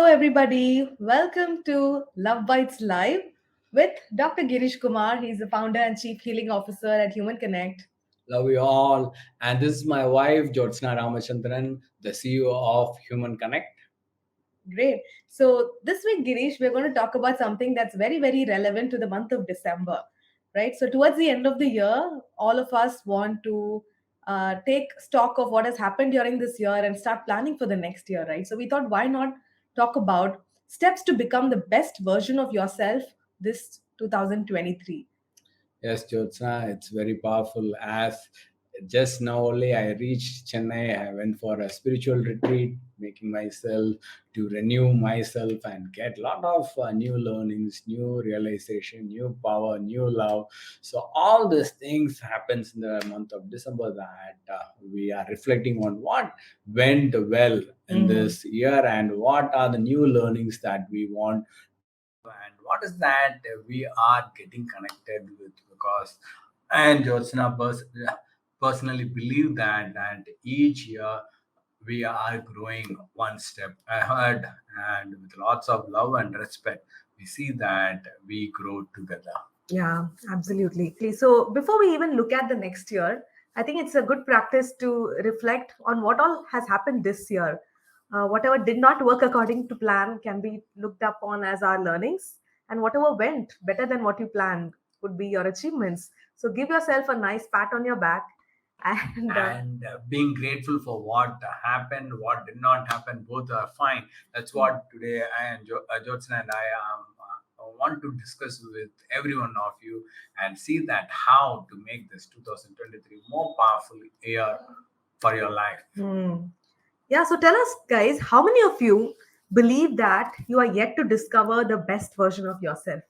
everybody. Welcome to Love Bites Live with Dr. Girish Kumar. He's the founder and chief healing officer at Human Connect. Love you all. And this is my wife, Jyotsna Ramachandran, the CEO of Human Connect. Great. So, this week, Girish, we're going to talk about something that's very, very relevant to the month of December, right? So, towards the end of the year, all of us want to take stock of what has happened during this year and start planning for the next year, right? So, we thought, why not talk about steps to become the best version of yourself this 2023? Yes, Jyotsna, it's very powerful. As just now only I reached Chennai, I went for a spiritual retreat, making myself to renew myself and get a lot of new learnings, new realization, new power, new love. So all these things happens in the month of December that we are reflecting on what went well in this year and what are the new learnings that we want and what is that we are getting connected with because and Jyotsna personally believe that each year we are growing one step ahead and with lots of love and respect we see that we grow together. Yeah, absolutely. So before we even look at the next year, I think it's a good practice to reflect on what all has happened this year. Whatever did not work according to plan can be looked upon as our learnings, and whatever went better than what you planned would be your achievements. So give yourself a nice pat on your back, and and being grateful for what happened, what did not happen, both are fine. That's what today I and Jyotsna and I want to discuss with every one of you and see that how to make this 2023 more powerful year for your life. Yeah, so tell us, guys, how many of you believe that you are yet to discover the best version of yourself?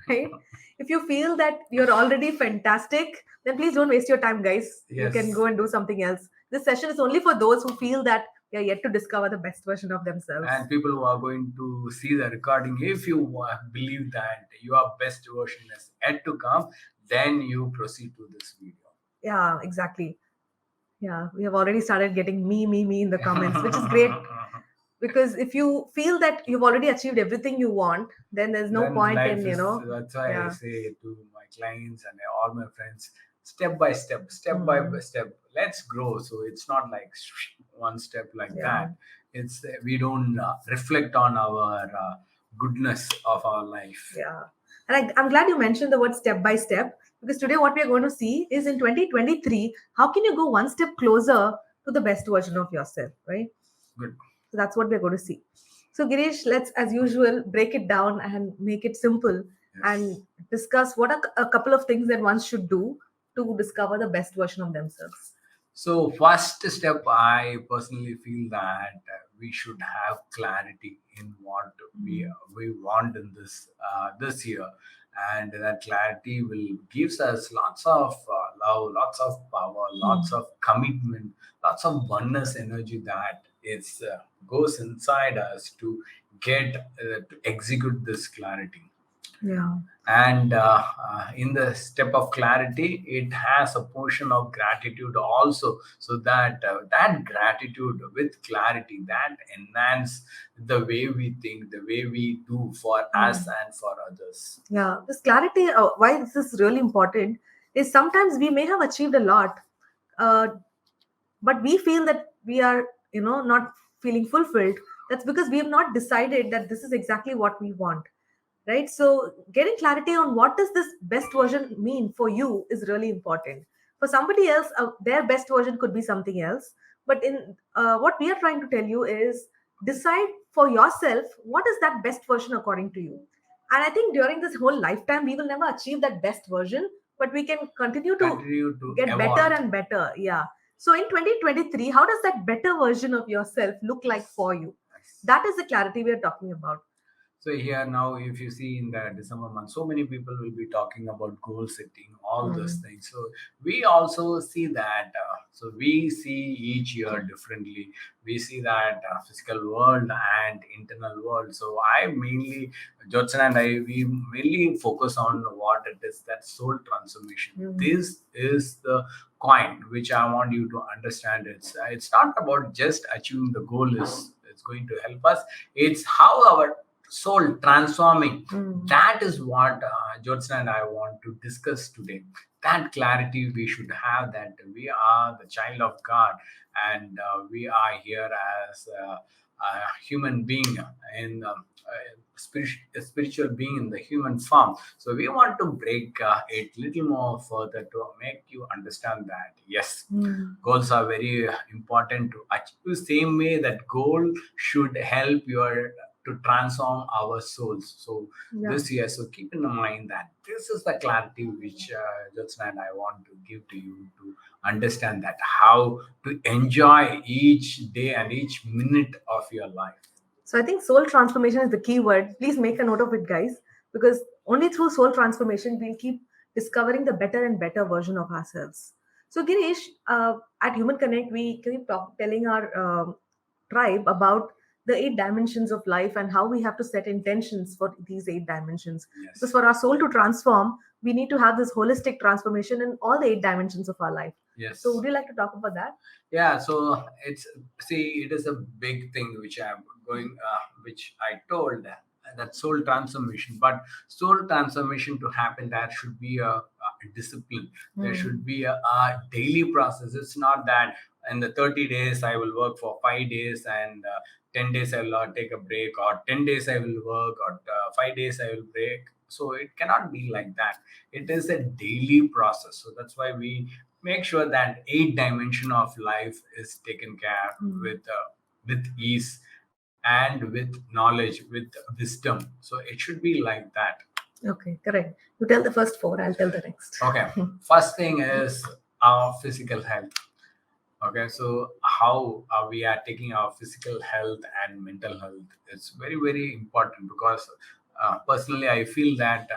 Right? If you feel that you're already fantastic, then please don't waste your time, guys. You can Yes. go and do something else. This session is only for those who feel that they're yet to discover the best version of themselves. And people who are going to see the recording, if you believe that your best version is yet to come, then you proceed to this video. Yeah, exactly. Yeah, we have already started getting me in the comments, which is great. Because if you feel that you've already achieved everything you want, then there's no Then point life in, is that's why I yeah. say to my clients and all my friends, step by step, step by step, let's grow. So it's not like one step like Yeah. that. It's we don't reflect on our goodness of our life. Yeah. And I'm glad you mentioned the word step by step because today what we are going to see is in 2023, how can you go one step closer to the best version of yourself, right? Good. So that's what we're going to see. So, Girish, let's, as usual, break it down and make it simple. Yes. And discuss what are a couple of things that one should do to discover the best version of themselves. So first step, I personally feel that we should have clarity in what we want in this year, and that clarity will gives us lots of love, lots of power, lots of commitment, lots of oneness energy that is goes inside us to get to execute this clarity. Yeah. And in the step of clarity it has a portion of gratitude also, so that that gratitude with clarity that enhance the way we think, the way we do for us and for others. Yeah, this clarity, why this is really important is sometimes we may have achieved a lot, uh, but we feel that we are, not feeling fulfilled. That's because we have not decided that this is exactly what we want, right? So getting clarity on what does this best version mean for you is really important. For somebody else, their best version could be something else. But in what we are trying to tell you is decide for yourself what is that best version according to you. And I think during this whole lifetime, we will never achieve that best version, but we can continue to Continue to get evolve. better and better. Yeah. So in 2023, how does that better version of yourself look like for you? That is the clarity we are talking about. So here now, if you see in the December month, so many people will be talking about goal setting, all those things. So we also see that. So we see each year differently. We see that physical world and internal world. So I mainly, Jyotsna and I, we mainly focus on what it is, that soul transformation. This is the coin which I want you to understand. It's not about just achieving the goal is it's going to help us. It's how our soul transforming. That is what Jyotsna and I want to discuss today. That clarity we should have, that we are the child of God, and we are here as a human being in a spiritual being in the human form. So we want to break it little more further to make you understand that yes, goals are very important to achieve. Same way that goal should help your to transform our souls. So this year, so keep in mind that this is the clarity which Jyotsna and I want to give to you, to understand that how to enjoy each day and each minute of your life. So I think soul transformation is the key word. Please make a note of it, guys, because only through soul transformation we'll keep discovering the better and better version of ourselves. So Girish, at Human Connect, we keep telling our tribe about the 8 dimensions of life and how we have to set intentions for these 8 dimensions. Because Yes. for our soul to transform, we need to have this holistic transformation in all the 8 dimensions of our life. Yes. So would you like to talk about that? Yeah, so it's, see, it is a big thing which I'm going which I told that soul transformation. But soul transformation to happen, there should be a discipline. There should be a daily process. It's not that in the 30 days I will work for 5 days, and 10 days I will take a break, or 10 days I will work, or 5 days I will break. So it cannot be like that. It is a daily process. So that's why we make sure that 8 dimension of life is taken care with ease and with knowledge, with wisdom. So it should be like that. Okay, correct. You tell the first four, I'll tell the next. Okay. First thing is our physical health. Okay, so how we are taking our physical health and mental health, it's very very important, because personally I feel that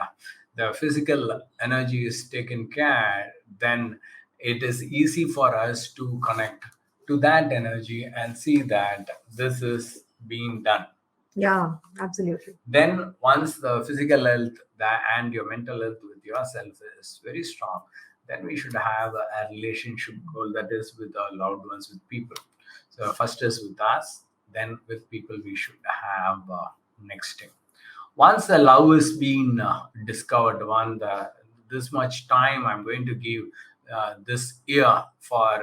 the physical energy is taken care, then it is easy for us to connect to that energy and see that this is being done. Yeah, absolutely. Then once the physical health and your mental health with yourself is very strong, then we should have a relationship goal, that is with our loved ones, with people. So first is with us, then with people we should have next thing. Once the love is being discovered, this much time I'm going to give this year for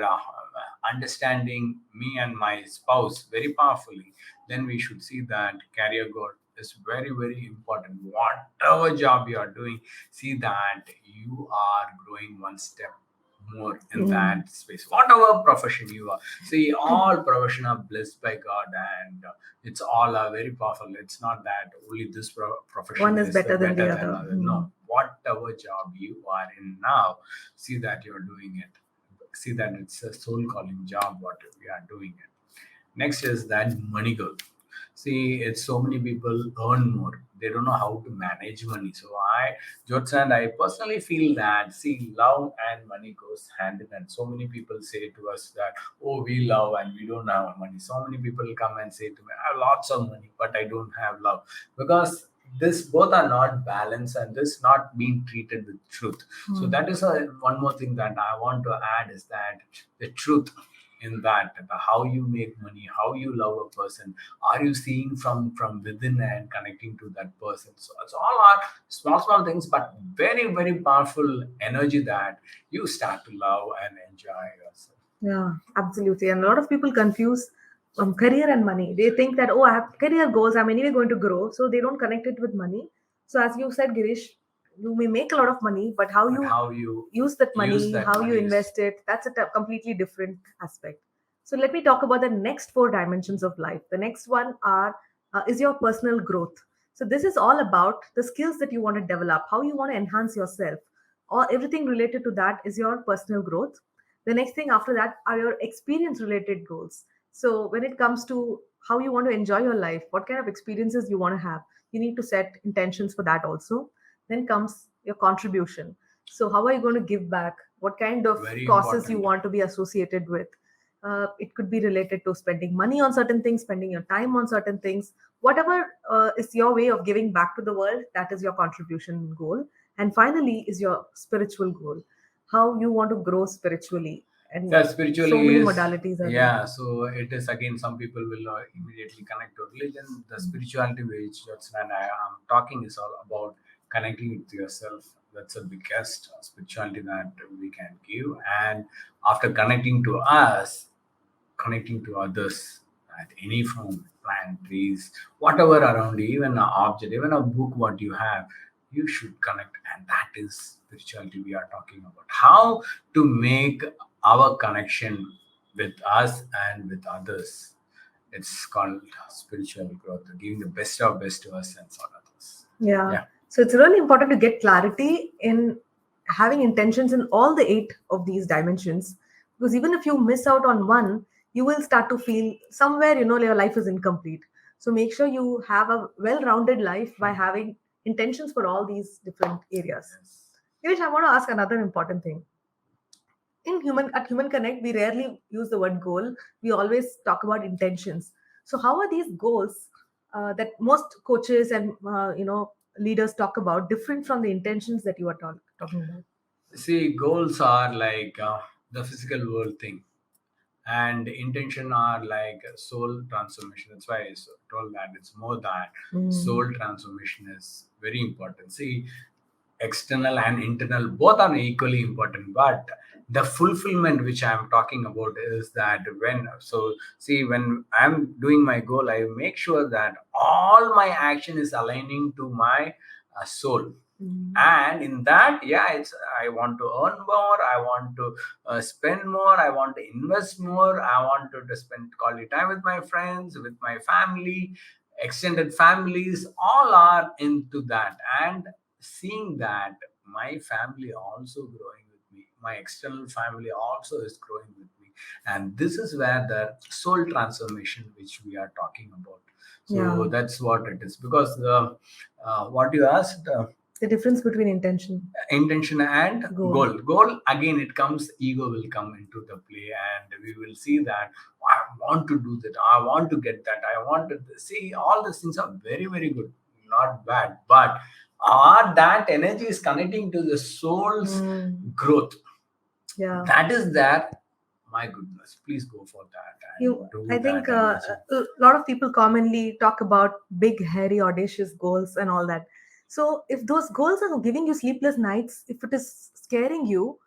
understanding me and my spouse very powerfully, then we should see that career goal is very very important. Whatever job you are doing, see that you are growing one step more in that space. Whatever profession you are, see, all profession are blessed by God, and it's all very powerful. It's not that only this profession One is is better than the better than other. other. No, whatever job you are in now, see that you're doing it. See that it's a soul calling job what we are doing it. Next is that money goal. See, it's so many people earn more. They don't know how to manage money. So Jyotsna and I personally feel that, see, love and money goes hand in hand. So many people say to us that, oh, we love and we don't have money. So many people come and say to me, I have lots of money, but I don't have love. Because this both are not balanced, and this not being treated with truth. So that is one more thing that I want to add, is that the truth in that, how you make money, how you love a person, are you seeing from within and connecting to that person. So it's all are small small things, but very very powerful energy that you start to love and enjoy yourself. Yeah, absolutely. And a lot of people confuse career and money. They think that, oh, I have career goals, I'm anyway going to grow. So they don't connect it with money. So, as you said, Girish, you may make a lot of money, but how But you how you use that use money, that how you money is invest it, that's a completely different aspect. So, let me talk about the next 4 dimensions of life. The next one is your personal growth. So, this is all about the skills that you want to develop, how you want to enhance yourself, or everything related to that is your personal growth. The next thing after that are your experience related goals. So when it comes to how you want to enjoy your life, what kind of experiences you want to have, you need to set intentions for that also. Then comes your contribution. So how are you going to give back? What kind of very causes you important. want to be associated with? It could be related to spending money on certain things, spending your time on certain things. Whatever is your way of giving back to the world, that is your contribution goal. And finally is your spiritual goal, how you want to grow spiritually. and Yeah, so spiritually many is, modalities are there. yeah. So it is again. Some people will immediately connect to religion. The spirituality which Jyotsna and I am talking is all about connecting with yourself. That's the biggest spirituality that we can give. And after connecting to us, connecting to others at any form, plant, trees, whatever around you, even an object, even a book, what you have, you should connect. And that is spirituality we are talking about. How to make our connection with us and with others. It's called spiritual growth, giving the best of best to us and for others. Yeah. Yeah. So it's really important to get clarity in having intentions in all the eight of these dimensions. Because even if you miss out on one, you will start to feel somewhere, your life is incomplete. So make sure you have a well rounded life by having intentions for all these different areas. Yes. Girish, I want to ask another important thing. Human Connect, we rarely use the word goal. We always talk about intentions. So how are these goals that most coaches and leaders talk about different from the intentions that you are talking about? See, goals are like the physical world thing, and intention are like soul transformation. That's why told that it's more than Mm. soul transformation is very important. See, external and internal both are equally important, but the fulfillment which I'm talking about is that when, so see, when I'm doing my goal, I make sure that all my action is aligning to my soul. Mm. And in that, yeah, it's, I want to earn more, I want to spend more, I want to invest more, I want to spend quality time with my friends, with my family, extended families, all are into that. And seeing that my family also growing with me, my external family also is growing with me, and this is where the soul transformation which we are talking about. So Yeah. that's what it is. Because the what you asked, The difference between intention, intention and goal. goal again, it comes, ego will come into the play, and we will see that I want to do that, I want to get that, I want to see, all these things are very very good, not bad, but are that energy is connecting to the soul's Mm. growth, Yeah. that is there. My goodness, please go for that You, and do I think that energy. a lot of people commonly talk about big, hairy, audacious goals and all that. So, if those goals are giving you sleepless nights, if it is scaring you,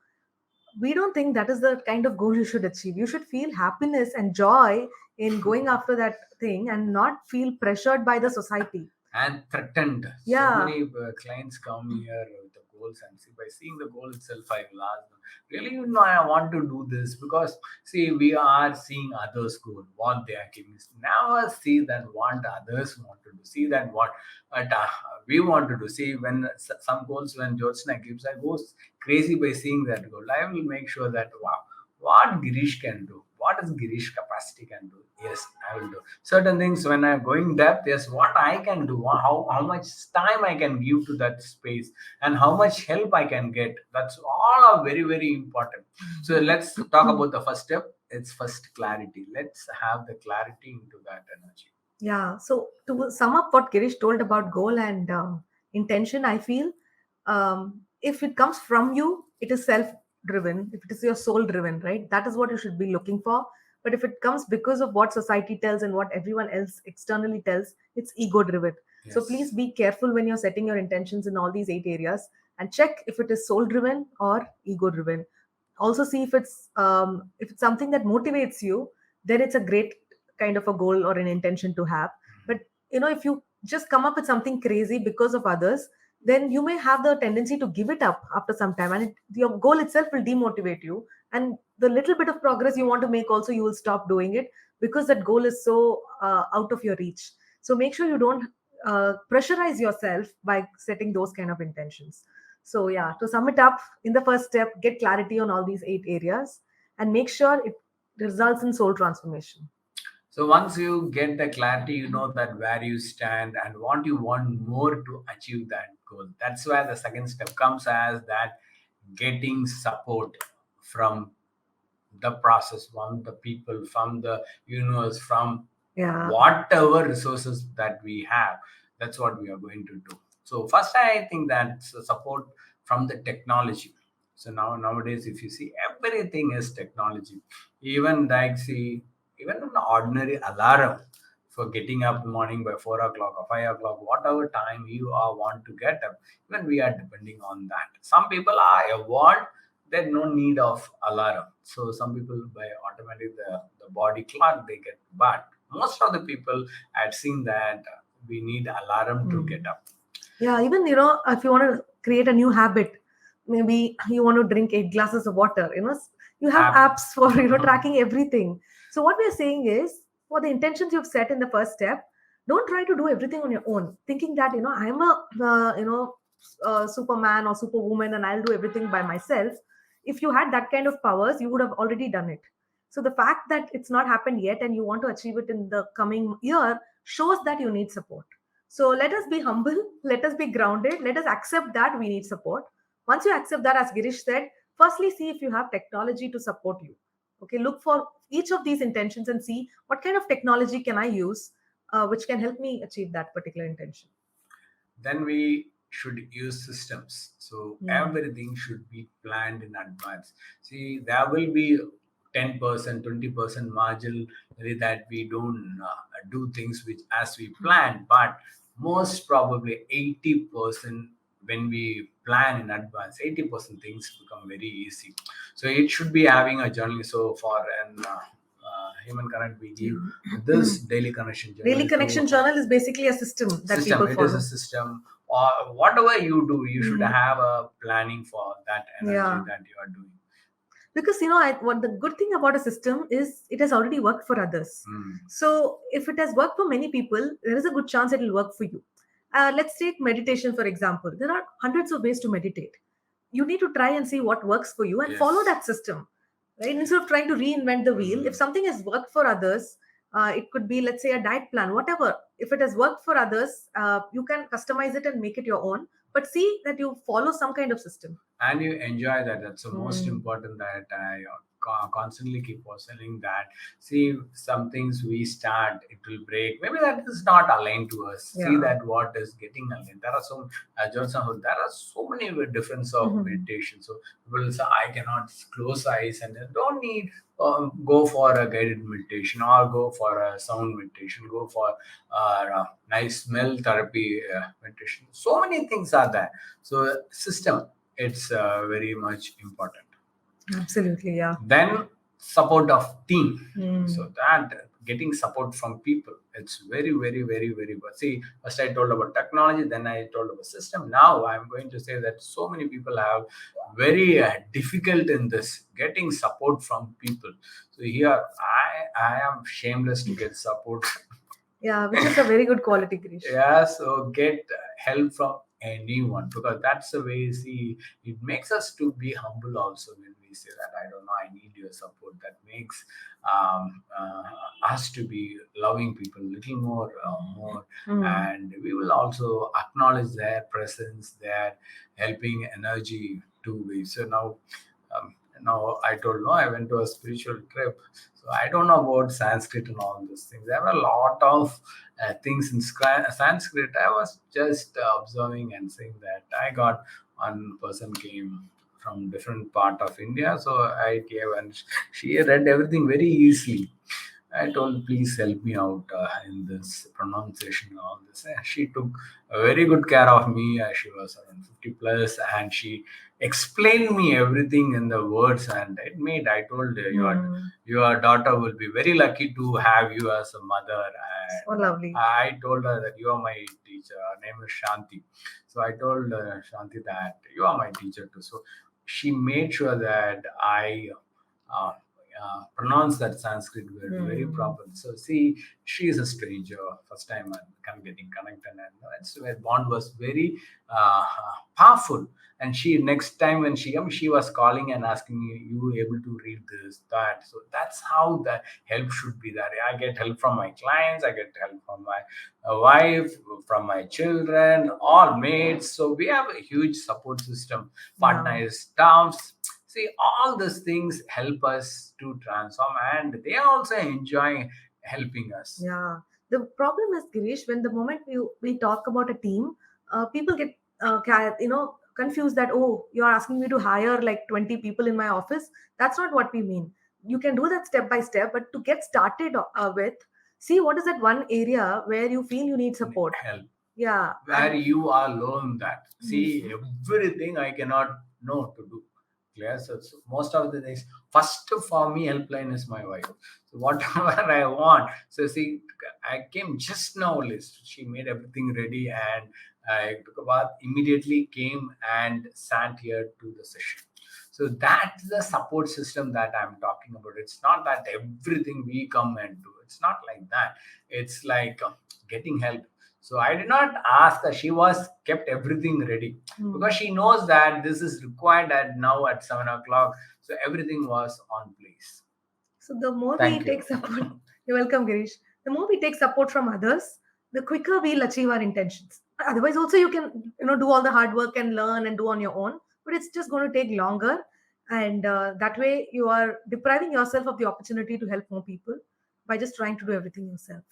we don't think that is the kind of goal you should achieve. You should feel happiness and joy in going after that thing and not feel pressured by the society. And threatened. So Yeah. many clients come here with the goals, and see, by seeing the goal itself, I will ask them, really, I want to do this, because see, we are seeing others' goal, what they are giving. Never see that what others want to do. See that what uh, we want to do. See, when some goals, when Jyotsna gives, I goes crazy by seeing that goal. I will make sure that wow, what Girish can do, what is Girish capacity can do. Yes, I will do certain things when I'm going depth. Yes, what I can do, how much time I can give to that space, and how much help I can get. That's all are very very important. So let's talk about the first step. It's first clarity. Let's have the clarity into that energy. Yeah. So to sum up what Girish told about goal and intention, I feel if it comes from you, it is self-driven. If it is your soul-driven, right? That is what you should be looking for. But if it comes because of what society tells and what everyone else externally tells, it's ego-driven. So please Yes. be careful when you're setting your intentions in all these eight areas and check if it is soul-driven or ego-driven. Also see if it's something that motivates you, then it's a great kind of a goal or an intention to have. But if you just come up with something crazy because of others, then you may have the tendency to give it up after some time, and your goal itself will demotivate you, and the little bit of progress you want to make also, you will stop doing it because that goal is so out of your reach. So make sure you don't pressurize yourself by setting those kind of intentions. So yeah, to sum it up, in the first step, get clarity on all these eight areas and make sure it results in soul transformation. So once you get the clarity, you know that where you stand and what you want more to achieve that goal. That's where the second step comes, as that getting support from the process, from the people, from the universe, from Yeah. whatever resources that we have. That's what we are going to do. So first, I think that's support from the technology. So nowadays, if you see, everything is technology. Even like see, even an ordinary alarm for getting up morning by 4 o'clock or 5 o'clock, whatever time you are want to get up, even we are depending on that. Some people are want there's no need of alarm. So some people by automatic the body clock they get, but most of the people I've seen that we need alarm to get up. Yeah, even if you want to create a new habit, maybe you want to drink 8 glasses of water. You have App. apps for tracking everything. So what we're saying is, for the intentions you've set in the first step, don't try to do everything on your own, thinking that I'm a Superman or Superwoman and I'll do everything by myself. If you had that kind of powers, you would have already done it. So the fact that it's not happened yet and you want to achieve it in the coming year shows that you need support. So let us be humble, let us be grounded, let us accept that we need support. Once you accept that, as Girish said, firstly see if you have technology to support you. Okay, look for each of these intentions and see what kind of technology can I use which can help me achieve that particular intention. Then we should use systems. So Mm. everything should be planned in advance. See, there will be 10%, 20% margin that we don't do things which as we plan, but most probably 80% when we plan in advance, 80% things become very easy. So it should be having a journey. So for an human connect, we give this daily connection Daily journal connection to journal is basically a system that system. people It is a follow. system, or whatever you do you should Mm. have a planning for that energy Yeah. that you are doing. Because what the good thing about a system is it has already worked for others. Mm. So if it has worked for many people, there is a good chance it will work for you. Let's take meditation for example. There are hundreds of ways to meditate. You need to try and see what works for you and follow Yes. that system, right? Instead of trying to reinvent the wheel, if Mm. something has worked for others, it could be, let's say, a diet plan, whatever. If it has worked for others, you can customize it and make it your own, but see that you follow some kind of system. And you enjoy that. That's the most Hmm. important that I constantly keep on saying that. See, some things we start it will break, maybe that is not aligned to us. See Yeah. that what is getting aligned. There are some Johnson, there are so many difference of Mhm. meditation. So people say I cannot close eyes and then don't need go for a guided meditation or go for a sound meditation, go for nice smell therapy meditation. So many things are there. So system, it's very much important. Absolutely, yeah. Then support of team. Mm. So that getting support from people, it's very very good. See, first I told about technology, then I told about system. Now I'm going to say that so many people have very difficult in this getting support from people. So here I am shameless to get support. Yeah, which is a very good quality, Girish. Yeah, so get help from anyone because that's the way. See, it makes us to be humble also when we say that I don't know, I need your support. That makes us to be loving people little more, Mm. and we will also acknowledge their presence, their helping energy to be. So now I told no, I went to a spiritual trip, so I don't know about Sanskrit and all these things. There were a lot of things in Sanskrit. I was just observing and saying that I got one person came from different part of India, so I gave and she read everything very easily. I told, please help me out in this pronunciation and all this. And she took a very good care of me. She was around 50 plus, and she explained me everything in the words. And it made, I told her, Mm. your daughter will be very lucky to have you as a mother. So And lovely. I told her that you are my teacher. Her name is Shanti. So I told Shanti that you are my teacher too. So she made sure that I uh, pronounce that Sanskrit word very Mm. properly. So see, she is a stranger. First time I'm getting connected, and that's where bond was very powerful. And she next time when she came, she was calling and asking me, "You able to read this, that?" So that's how the help should be there. I get help from my clients. I get help from my wife, from my children, all mates. So we have a huge support system. Yeah. Partner is staffs. See, all these things help us to transform, and they are also enjoying helping us. Yeah. The problem is, Girish, when the moment we talk about a team, people get, confused that, oh, you're asking me to hire like 20 people in my office. That's not what we mean. You can do that step by step, but to get started with, see what is that one area where you feel you need support. Help Yeah. where you are low in that. See, Mhm. everything I cannot know to do. Clear? So most of the things, first for me, helpline is my wife. So whatever I want. So see, I came just now list. She made everything ready and I took a bath, immediately came and sat here to the session. So that's the support system that I'm talking about. It's not that everything we come and do. It's not like that. It's like getting help. So I did not ask her. She was kept everything ready because she knows that this is required at now at 7 o'clock. So everything was on place. So the more we Thank you. take support, you're welcome, Girish. The more we take support from others, the quicker we'll achieve our intentions. Otherwise, also you can do all the hard work and learn and do on your own, but it's just going to take longer, and that way you are depriving yourself of the opportunity to help more people by just trying to do everything yourself.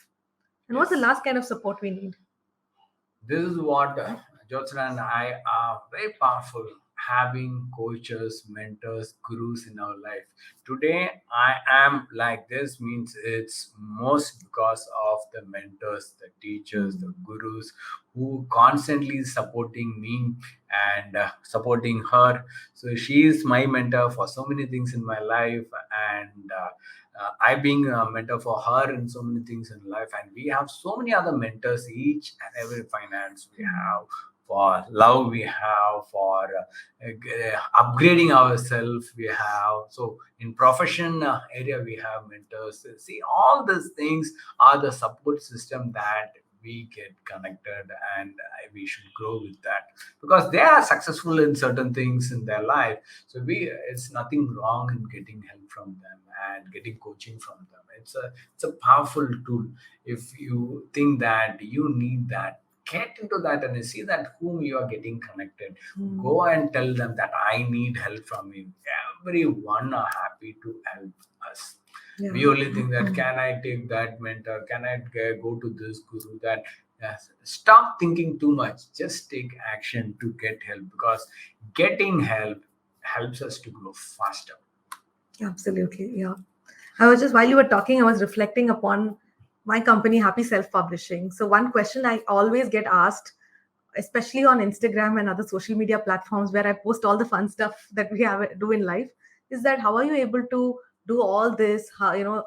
And what's the Yes. last kind of support we need? This is what Jyotsna and I are very powerful having coaches, mentors, gurus in our life. Today, I am like this means it's most because of the mentors, the teachers, the Hmm. gurus who constantly supporting me and supporting her. So she is my mentor for so many things in my life, and I being a mentor for her in so many things in life, and we have so many other mentors, each and every finance we have, for love we have, for upgrading ourselves we have. So in profession area we have mentors. See, all these things are the support system that we get connected, and we should grow with that because they are successful in certain things in their life. So we, it's nothing wrong in getting help from them and getting coaching from them. It's a powerful tool. If you think that you need that, get into that and see that whom you are getting connected. Hmm. Go and tell them that I need help from you. Everyone are happy to help us. We Yeah. only think that can I take that mentor, can I go to this guru, that. Yes. Stop thinking too much, just take action to get help, because getting help helps us to grow faster. Absolutely. Yeah. I was just, while you were talking, I was reflecting upon my company, Happy Self Publishing. So, one question I always get asked, especially on Instagram and other social media platforms where I post all the fun stuff that we have do in life, is that how are you able to do all this? How,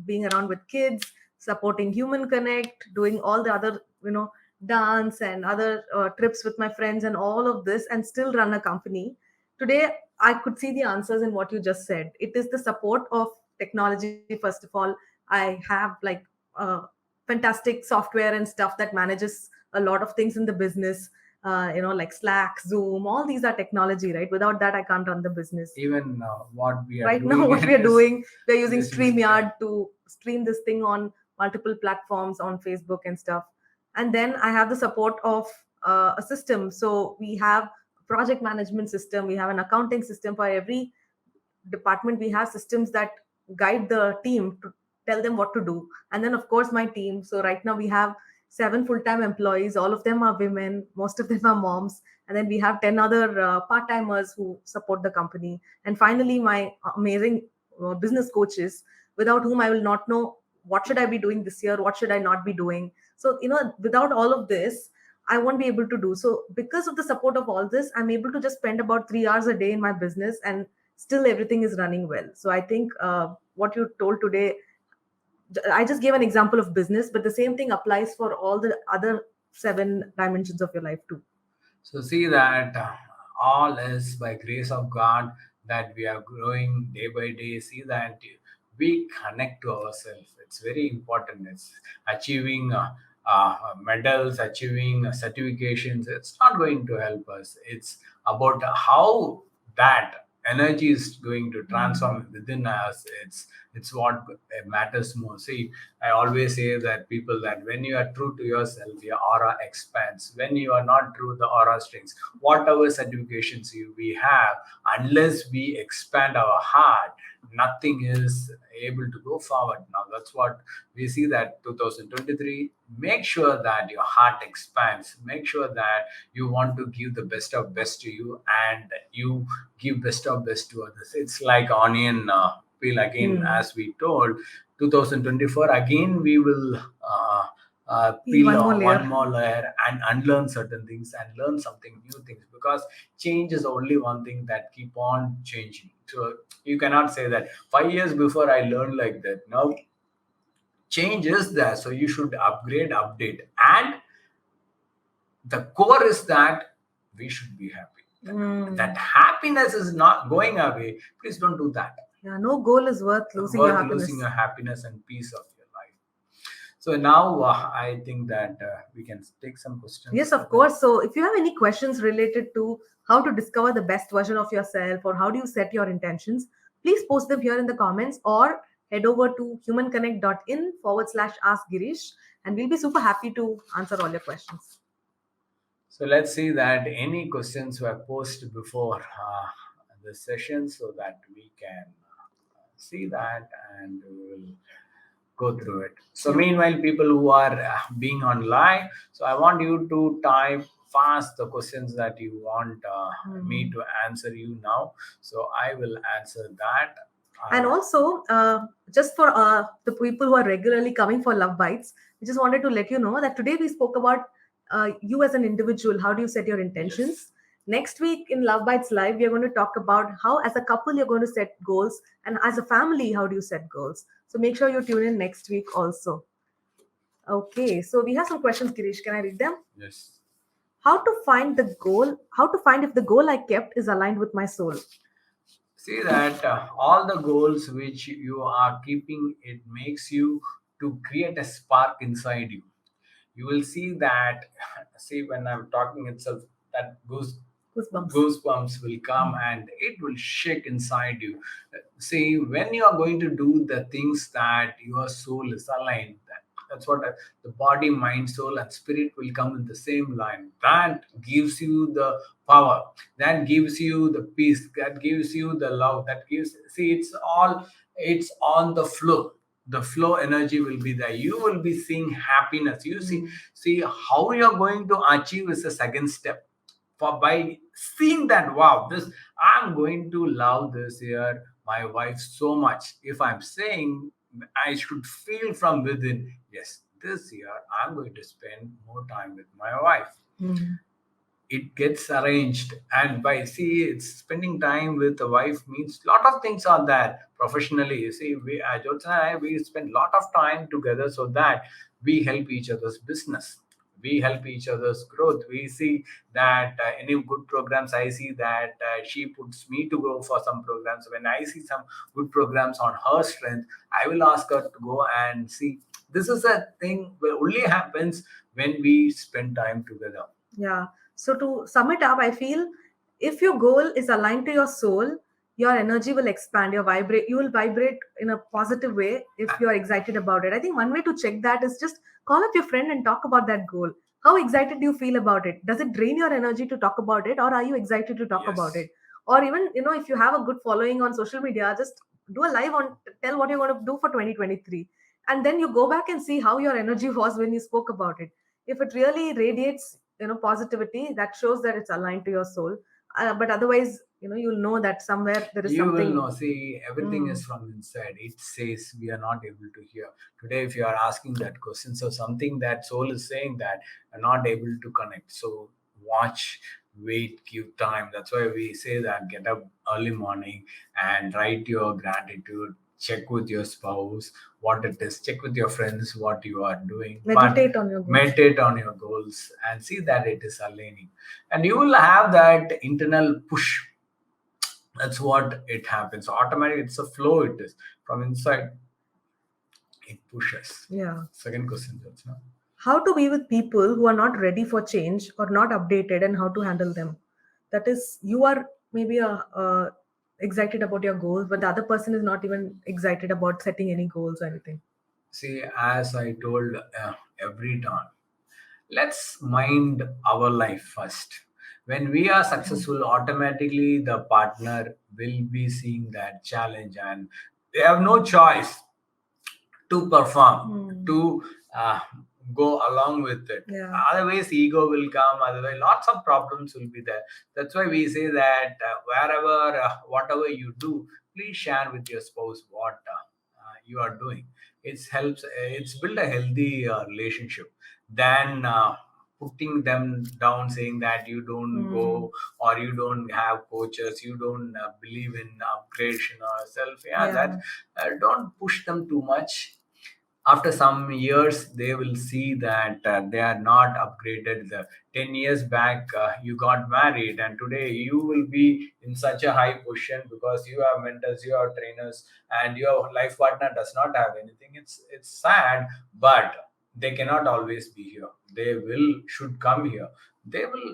being around with kids, supporting Human Connect, doing all the other, dance and other trips with my friends and all of this, and still run a company. Today, I could see the answers in what you just said. It is the support of technology, first of all. I have like fantastic software and stuff that manages a lot of things in the business, like Slack, Zoom, all these are technology, right? Without that, I can't run the business. Even what we are Right now, doing what we are is doing, we're using this Instagram. StreamYard to stream this thing on multiple platforms on Facebook and stuff. And then I have the support of a system. So we have a project management system, we have an accounting system for every department. We have systems that guide the team to tell them what to do. And then of course my team. So right now we have 7 full-time employees. All of them are women, most of them are moms, and then we have 10 other part-timers who support the company. And finally my amazing business coaches, without whom I will not know what should I be doing this year, what should I not be doing. So without all of this, I won't be able to do. So because of the support of all this, I'm able to just spend about 3 hours a day in my business, and still everything is running well. So I think what you told today, I just gave an example of business, but the same thing applies for all the other 7 dimensions of your life too. So see that all is by grace of God that we are growing day by day. See that we connect to ourselves. It's very important. It's achieving medals, achieving certifications. It's not going to help us. It's about how that energy is going to transform within us. It's what matters more. See, I always say that people, that when you are true to yourself, your aura expands. When you are not true, the aura shrinks. Whatever certifications we have, unless we expand our heart, nothing is able to go forward. Now that's what we see, that 2023, make sure that your heart expands, make sure that you want to give the best of best to you, and you give best of best to others. It's like onion peel again, Hmm. as we told. 2024 again, we will Peel peel one more one layer. more layer and unlearn certain things and learn something new things, because change is only one thing that keep on changing. So you cannot say that 5 years before I learned like that. Now change is there, so you should upgrade, update, and the core is that we should be happy. That Hmm. happiness is not going away. Please don't do that. Yeah, no goal is worth losing your Worth losing happiness. your happiness and peace of your life. So now I think that we can take some Yes, questions. of course. So, if you have any questions related to how to discover the best version of yourself or how do you set your intentions, please post them here in the comments or head over to humanconnect.in/ask Girish, and we'll be super happy to answer all your questions. So let's see that any questions were posted before the session, so that we can see that and we will go through it. So Yeah. meanwhile, people who are being on live, so I want you to type fast the questions that you want me Hmm. to answer you now. So I will answer that. And also, just for the people who are regularly coming for Love Bites, we just wanted to let you know that today we spoke about you as an individual. How do you set your Yes. intentions? Next week in Love Bites Live, we are going to talk about how, as a couple, you're going to set goals, and as a family, how do you set goals? So make sure you tune in next week also. Okay, so we have some questions, Girish. Can I read them? Yes. How to find the goal? How to find if the goal I kept is aligned with my soul? See that all the goals which you are keeping, it makes you to create a spark inside you. You will see that, see, when I'm talking itself, that Goosebumps. goosebumps will come and it will shake inside you. See, when you are going to do the things that your soul is aligned, that's what the body, mind, soul, and spirit will come in the same line. That gives you the power, that gives you the peace, that gives you the love, that gives, see, it's all, it's on the flow. The flow energy will be there, you will be seeing happiness. You see how you're going to achieve is the second step. For by seeing that, wow, this, I'm going to love this year my wife so much. If I'm saying, I should feel from within, yes, this year I'm going to spend more time with my wife. Hmm. It gets arranged, and by, see, it's spending time with the wife means lot of things are there professionally. You see, we, Jyotsna and I, we spend lot of time together, so that we help each other's business, we help each other's growth. We see that any good programs, I see that she puts me to go for some programs. When I see some good programs on her strength, I will ask her to go and see. This is a thing that only happens when we spend time together. Yeah. So to sum it up, I feel if your goal is aligned to your soul, your energy will expand. Your vibrate. You will vibrate in a positive way if you are excited about it. I think one way to check that is just call up your friend and talk about that goal. How excited do you feel about it? Does it drain your energy to talk about it, or are you excited to talk about Yes. it? Or even if you have a good following on social media, just do a live on tell what you're going to do for 2023, and then you go back and see how your energy was when you spoke about it. If it really radiates positivity, that shows that it's aligned to your soul. But otherwise, you'll know that somewhere there is You will something. know. See, everything Hmm. is from inside. It says we are not able to hear. Today, if you are asking that question, so something that soul is saying that are not able to connect. So watch, wait, give time. That's why we say that get up early morning and write your gratitude. Check with your spouse what it is. Check with your friends what you are doing. But Meditate on your goals. meditate on your goals and see that it is aligning. And you will have that internal push. That's what it happens automatically. It's a flow, it is from inside, it pushes. Yeah. Second question, Jyotsna. How to be with people who are not ready for change or not updated, and how to handle them. That is, you are maybe excited about your goals, but the other person is not even excited about setting any goals or anything. See, as I told every time, let's mind our life first. When we are Mm. successful, automatically the partner will be seeing that challenge, and they have no choice to perform, Mm. to uh, go along with it. Yeah. Otherwise ego will come, otherwise lots of problems will be there. That's why we say that wherever whatever you do, please share with your spouse what you are doing. It helps, it's build a healthy relationship than putting them down, saying that you don't Mm. go, or you don't have coaches, you don't believe in upgradation or self. Yeah, that Yeah. don't push them too much. After some years they will see that they are not upgraded. The 10 years back you got married, and today you will be in such a high position because you have mentors, you have trainers, and your life partner does not have anything. It's sad, but they cannot always be here. They will should come here. They will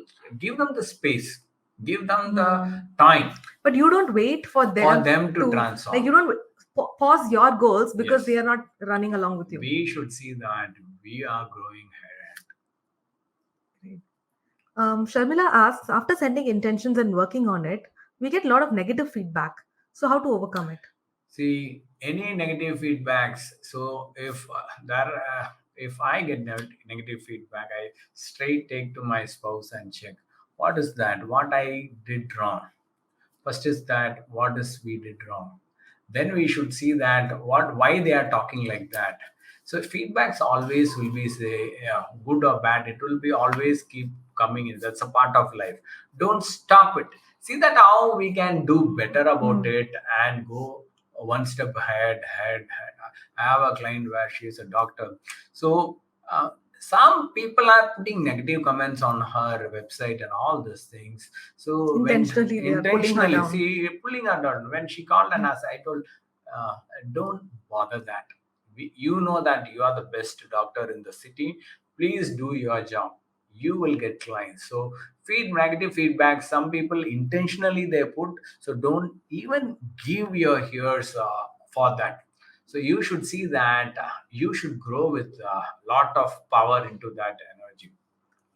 give them the space, give them the Mm. time But you don't wait for for them them to to, like, transform. you don't pause your goals because they Yes, are not running along with you. we should see that we are growing ahead. Right. Sharmila asks, after sending intentions and working on it, we get a lot of negative feedback. So how to overcome it? See, any negative feedbacks. So if I get negative feedback, I straight take to my spouse and check what is that, what I did wrong. First is that what is we did wrong. Then we should see that what why they are talking like that. So feedbacks always will be say good or bad. It will be always keep coming in. That's a part of life. Don't stop it. See that how we can do better about Mm. it and go one step ahead. I have a client where she is a doctor. So some people are putting negative comments on her website and all these things. So when Intentionally, they are pulling her intentionally, down. see, pulling her down. When she called and asked, I told, uh, don't bother that. You know that you are the best doctor in the city. Please do your job. You will get clients. So feed negative feedback. Some people intentionally they put. So don't even give your ears for that. So you should see that you should grow with a lot of power into that energy.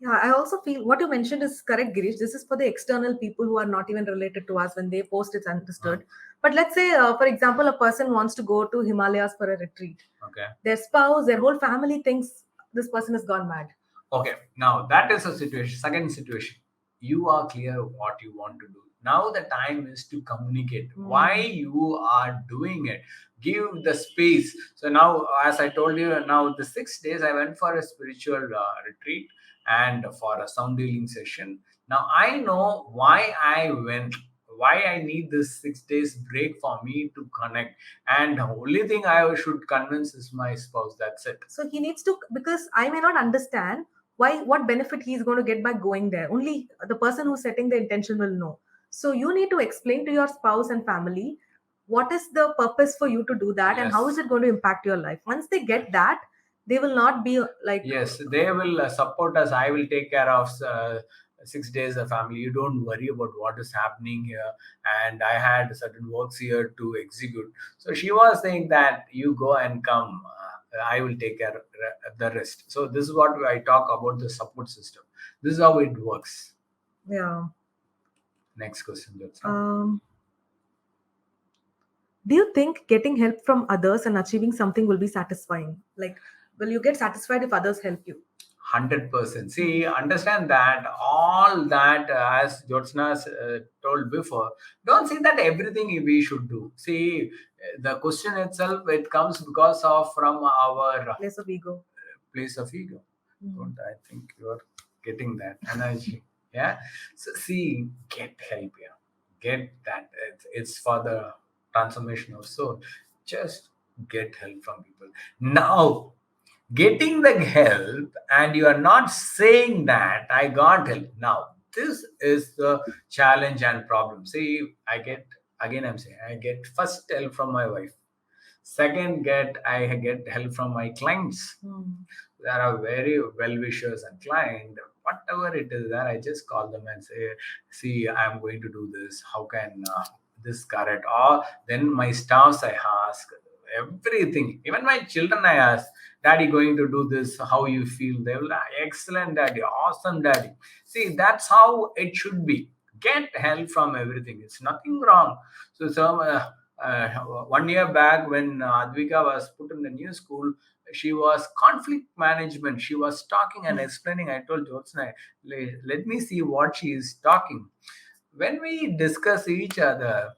Yeah, I also feel what you mentioned is correct, Girish. This is for the external people who are not even related to us. When they post, it's Uh, understood. But let's say, for example, a person wants to go to Himalayas for a retreat. okay. Their spouse, their whole family thinks this person has gone mad. Okay, now that is a situation. Second situation, you are clear of what you want to do. Now the time is to communicate why Mm. you are doing it. Give the space. So now, as I told you, now the 6 days I went for a spiritual retreat and for a sound healing session. Now I know why I went. Why I need this 6 days break for me to connect, and the only thing I should convince is my spouse. That's it. So he needs to, because I may not understand why, what benefit he's going to get by going there. Only the person who's setting the intention will know. So you need to explain to your spouse and family what is the purpose for you to do that and how is Yes. it going to impact your life. Once they get that, they will not be like, Yes, they will support us. I will take care of 6 days of family. You don't worry about what is happening here. And I had certain works here to execute. So she was saying that you go and come. I will take care of the rest. So this is what I talk about the support system. This is how it works. yeah. Next question, Jyotsna. Um, do you think getting help from others and achieving something will be satisfying? Like, will you get satisfied if others help you? 100%. Hmm. See, understand that all that, as Jyotsna told before, don't think that everything we should do. See, the question itself, it comes because of from our Less of ego. place of ego. Hmm. Don't I think you're getting that energy? Yeah. So, see, get help here. Get that. It's for the transformation of soul. Just get help from people. Now, getting the help, and you are not saying that I got help. Now this is the challenge and problem. See, I get, again I'm saying, I get first help from my wife. Second, get I get help from my clients. Hmm. There are very well wishers and client, whatever it is there, I just call them and say, see, I'm going to do this, how can this correct? Or then my staffs I ask, everything. Even my children, I ask, Daddy, going to do this, how you feel? They will, excellent, Daddy, awesome, Daddy. See, that's how it should be. Get help from everything. It's nothing wrong. So 1 year back, when Advika was put in the new school, she was conflict management. She was talking and explaining. I told Jyotsna, let me see what she is talking. When we discuss each other,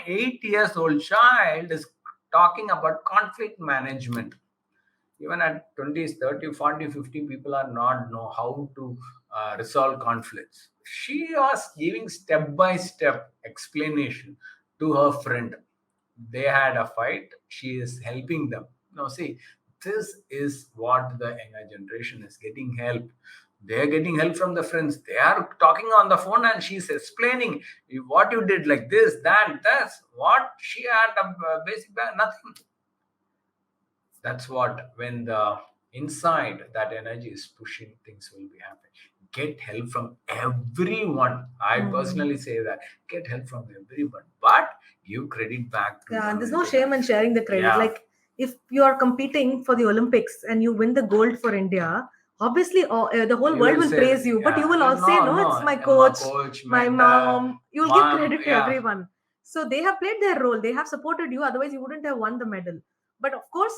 8 years old child is talking about conflict management. Even at 20s, 30, 40, 50, people are not know how to resolve conflicts. She was giving step by step explanation to her friend. They had a fight, she is helping them. Now see, this is what the younger generation is getting help. They're getting help from the friends. They are talking on the phone and she's explaining what you did, like this, that, that's what she had a basic nothing. That's what, when the inside that energy is pushing, things will be happening. Get help from everyone. I Hmm. personally say that, get help from everyone, but give credit back to Yeah, and there's the no shame in sharing the credit. yeah. Like if you are competing for the Olympics and you win the gold for India, obviously the whole You world will will say, praise you. But you yeah, will also say, no, no, it's no, my my coach, coach, my mentor, mom. You will give mom, credit to yeah. everyone. So they have played their role. They have supported you. Otherwise, you wouldn't have won the medal. But of course,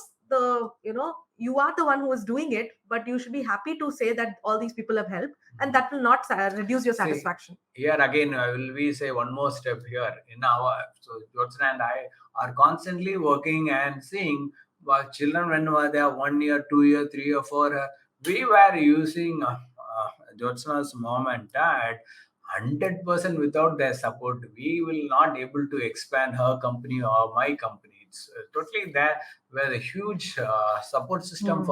you are the one who is doing it. But you should be happy to say that all these people have helped, and that will not reduce your See, satisfaction. here again, will we say one more step here in our, so Jyotsna and I are constantly working and seeing what children, when were they 1 year, 2 year, 3 or 4, we were using Jyotsna's mom and dad 100% without their support. We will not able to expand her company or my company. It's totally there were a huge support system Hmm.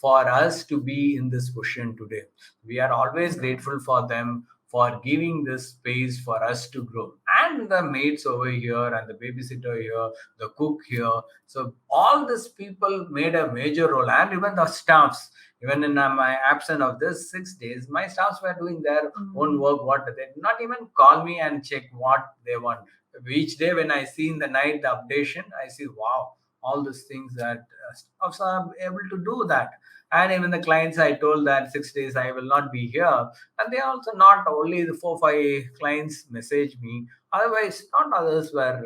for us to be in this position today. We are always grateful for them for giving this space for us to grow. And the maids over here and the babysitter here, the cook here. So all these people made a major role, and even the staffs. Even in my absence of this 6 days, my staffs were doing their own Hmm. work. What they did not even call me and check what they want. Each day when I see in the night the updation, I see, wow, all these things that staffs are able to do that. And even the clients, I told that 6 days I will not be here, and they also not only the 4 5 clients message me. Otherwise, not others were.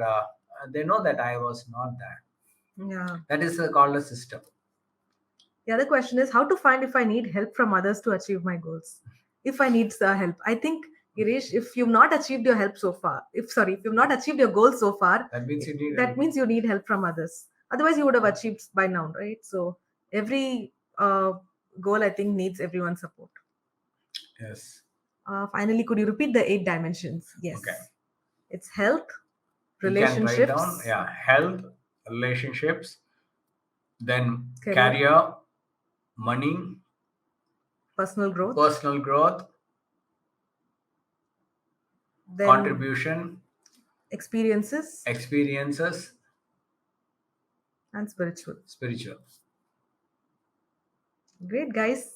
They know that I was not there. Yeah. That is called a system. The other question is how to find if I need help from others to achieve my goals. If I need help, I think Girish, if you've not achieved your help so far, if you've not achieved your goals so far, That means you need that help. means you need help from others. Otherwise, you would have achieved by now, right? So every goal, I think, needs everyone's support. Yes. Finally, could you repeat the 8 dimensions? Okay. Yes, it's health, You can write down, relationships, yeah, health, relationships, then career, career, money, personal growth, personal growth, then contribution, experiences, experiences, and spiritual. spiritual. Great, guys.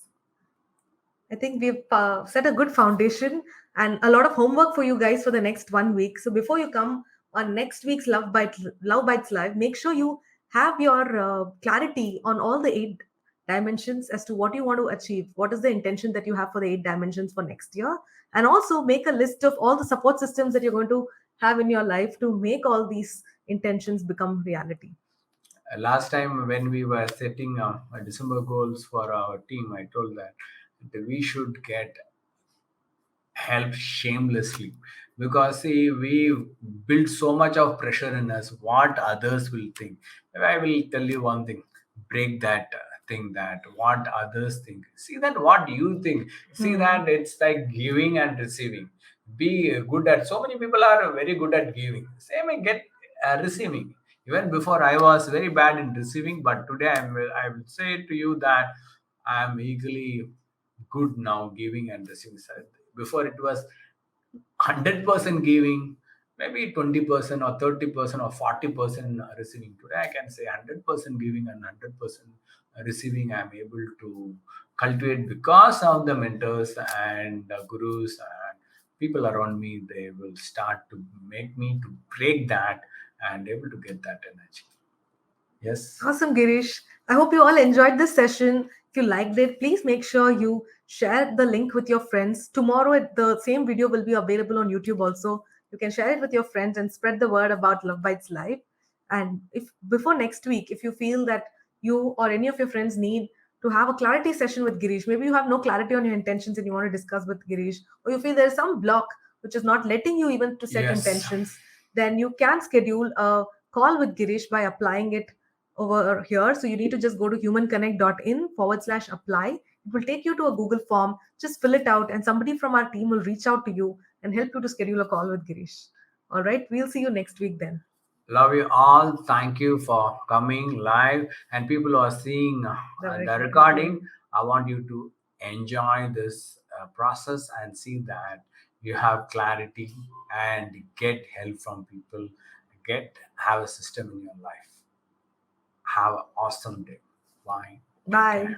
I think we've set a good foundation and a lot of homework for you guys for the next 1 week. So before you come on next week's Love Bites Live, make sure you have your clarity on all the 8 dimensions as to what you want to achieve. What is the intention that you have for the 8 dimensions for next year? And also make a list of all the support systems that you're going to have in your life to make all these intentions become reality. Last time when we were setting December goals for our team, I told that we should get help shamelessly, because see, we build so much of pressure in us what others will think. I will tell you one thing, break that thing, that what others think, see that what you think, see Hmm. that it's like giving and receiving. Be good at, so many people are very good at giving, same I get receiving. Even before I was very bad in receiving, but today I will say to you that I am equally good now giving and receiving. Before it was 100% giving, maybe 20% or 30% or 40% receiving. Today I can say 100% giving and 100% receiving. I'm able to cultivate because of the mentors and gurus and people around me. They will start to make me to break that and able to get that energy. Yes. Awesome, Girish. I hope you all enjoyed this session. If you liked it, please make sure you share the link with your friends. Tomorrow, the same video will be available on YouTube also. You can share it with your friends and spread the word about Love Bites Live. And if before next week, if you feel that you or any of your friends need to have a clarity session with Girish, maybe you have no clarity on your intentions and you want to discuss with Girish, or you feel there is some block which is not letting you even to set Yes. intentions, then you can schedule a call with Girish by applying it over here. So you need to just go to humanconnect.in/apply. It will take you to a Google form. Just fill it out, and somebody from our team will reach out to you and help you to schedule a call with Girish. All right, we'll see you next week then. Love you all. Thank you for coming live. And people who are seeing The the recording. recording, I want you to enjoy this process and see that you have clarity and get help from people. Have a system in your life. Have an awesome day. Bye. Take care. Bye.